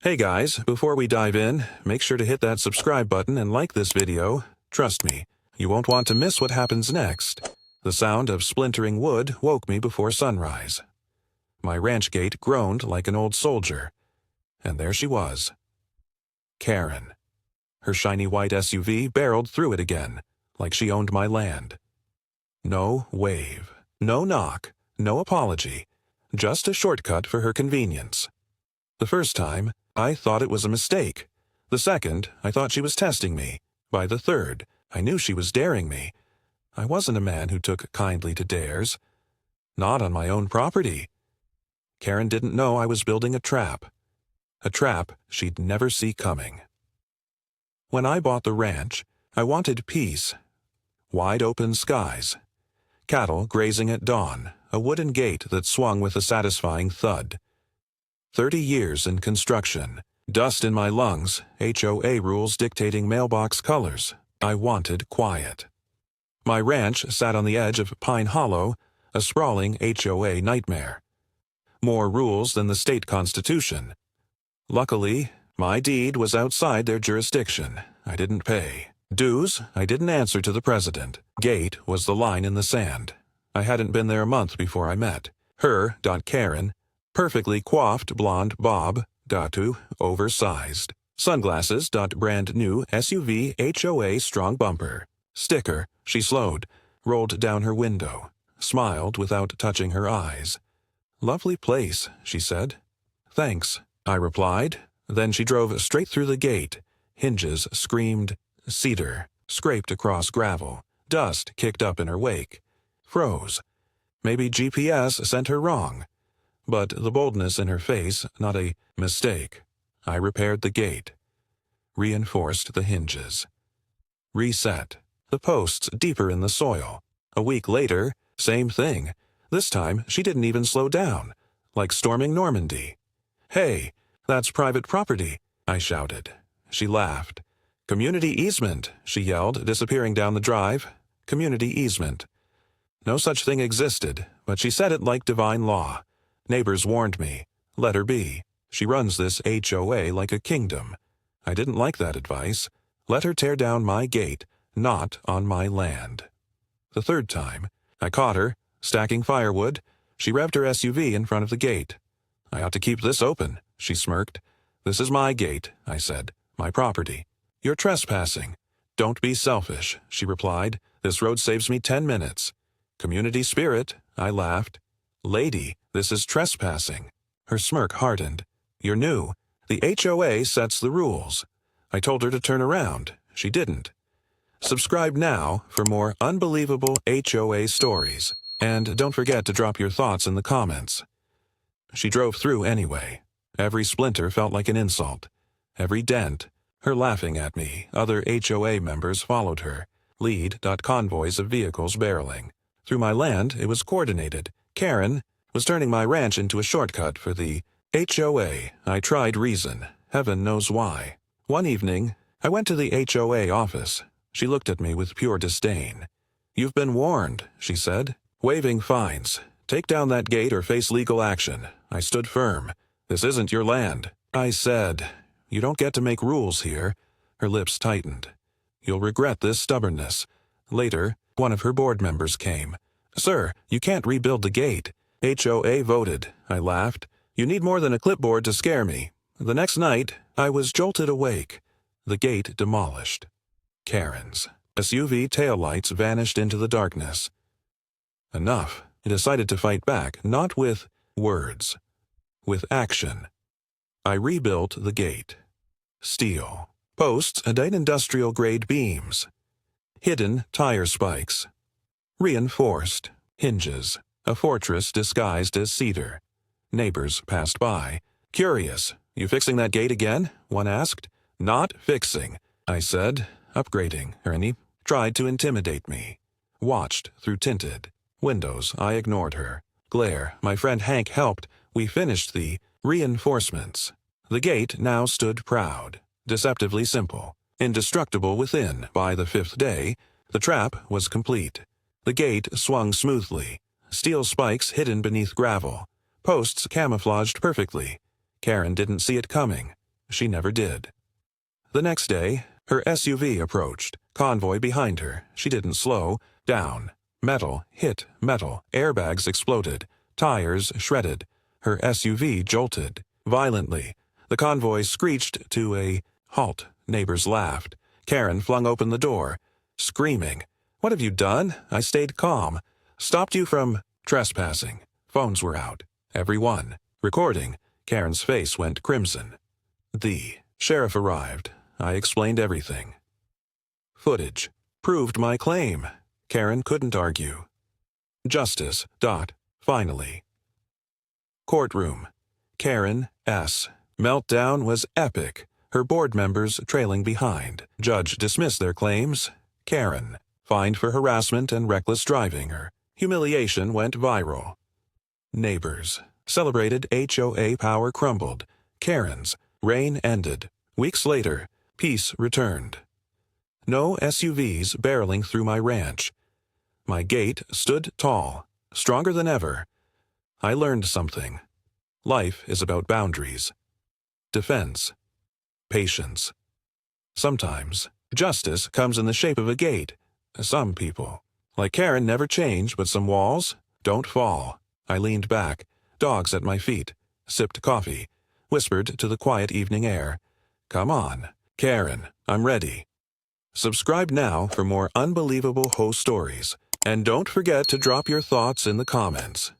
Hey guys, before we dive in, make sure to hit that subscribe button and like this video. Trust me, you won't want to miss what happens next. The sound of splintering wood woke me before sunrise. My ranch gate groaned like an old soldier. And there she was. Karen. Her shiny white SUV barreled through it again, like she owned my land. No wave, no knock, no apology, just a shortcut for her convenience. The first time, I thought it was a mistake. The second, I thought she was testing me. By the third, I knew she was daring me. I wasn't a man who took kindly to dares. Not on my own property. Karen didn't know I was building a trap. A trap she'd never see coming. When I bought the ranch, I wanted peace. Wide open skies. Cattle grazing at dawn, a wooden gate that swung with a satisfying thud. 30 years in construction, dust in my lungs, HOA rules dictating mailbox colors. I wanted quiet. My ranch sat on the edge of Pine Hollow, a sprawling HOA nightmare. More rules than the state constitution. Luckily, my deed was outside their jurisdiction. I didn't pay. Dues, I didn't answer to the president. Gate was the line in the sand. I hadn't been there a month before I met her, Karen, perfectly coiffed blonde bob, oversized. Sunglasses, brand new SUV HOA strong bumper. Sticker, she slowed, rolled down her window, smiled without touching her eyes. Lovely place, she said. Thanks, I replied. Then she drove straight through the gate. Hinges screamed, cedar, scraped across gravel. Dust kicked up in her wake. Froze. Maybe GPS sent her wrong. But the boldness in her face, not a mistake. I repaired the gate. Reinforced the hinges. Reset. The posts deeper in the soil. A week later, same thing. This time, she didn't even slow down. Like storming Normandy. Hey, that's private property, I shouted. She laughed. Community easement, she yelled, disappearing down the drive. Community easement. No such thing existed, but she said it like divine law. Neighbors warned me. Let her be. She runs this HOA like a kingdom. I didn't like that advice. Let her tear down my gate, not on my land. The third time, I caught her, stacking firewood. She revved her SUV in front of the gate. I ought to keep this open, she smirked. This is my gate, I said. My property. You're trespassing. Don't be selfish, she replied. This road saves me 10 minutes. Community spirit, I laughed. Lady, this is trespassing. Her smirk hardened. You're new. The HOA sets the rules. I told her to turn around. She didn't. Subscribe now for more unbelievable HOA stories. And don't forget to drop your thoughts in the comments. She drove through anyway. Every splinter felt like an insult. Every dent. Her laughing at me. Other HOA members followed her. Lead. Convoys of vehicles barreling. Through my land, it was coordinated. Karen was turning my ranch into a shortcut for the HOA. I tried reason. Heaven knows why. One evening, I went to the HOA office. She looked at me with pure disdain. You've been warned, she said. Waiving fines. Take down that gate or face legal action. I stood firm. This isn't your land. I said, you don't get to make rules here. Her lips tightened. You'll regret this stubbornness. Later, one of her board members came. Sir, you can't rebuild the gate. HOA voted. I laughed. You need more than a clipboard to scare me. The next night, I was jolted awake. The gate demolished. Karen's. SUV taillights vanished into the darkness. Enough. I decided to fight back, not with words. With action. I rebuilt the gate. Steel. Posts and industrial-grade beams. Hidden tire spikes. Reinforced. Hinges. A fortress disguised as cedar. Neighbors passed by. Curious. You fixing that gate again? One asked. Not fixing, I said. Upgrading. Ernie tried to intimidate me. Watched through tinted windows. I ignored her. Glare. My friend Hank helped. We finished the reinforcements. The gate now stood proud. Deceptively simple. Indestructible within. By the fifth day, the trap was complete. The gate swung smoothly. Steel spikes hidden beneath gravel. Posts camouflaged perfectly. Karen didn't see it coming. She never did. The next day, her SUV approached, convoy behind her. She didn't slow down. Metal hit metal, airbags exploded, tires shredded. Her SUV jolted violently. The convoy screeched to a halt. Neighbors laughed. Karen flung open the door, screaming, "What have you done?" I stayed calm. "Stopped you from trespassing." Phones were out. Everyone. Recording. Karen's face went crimson. The sheriff arrived. I explained everything. Footage proved my claim. Karen couldn't argue. Justice. Finally. Courtroom. Karen S. Meltdown was epic. Her board members trailing behind. Judge dismissed their claims. Karen fined for harassment and reckless driving. Her humiliation went viral. Neighbors celebrated. HOA power crumbled. Karen's reign ended. Weeks later, peace returned. No SUVs barreling through my ranch. My gate stood tall, stronger than ever. I learned something. Life is about boundaries, defense, patience. Sometimes, justice comes in the shape of a gate. Some people, like Karen, never change, but some walls don't fall. I leaned back, dogs at my feet, sipped coffee, whispered to the quiet evening air, "Come on, Karen, I'm ready." Subscribe now for more unbelievable HOA stories, and don't forget to drop your thoughts in the comments.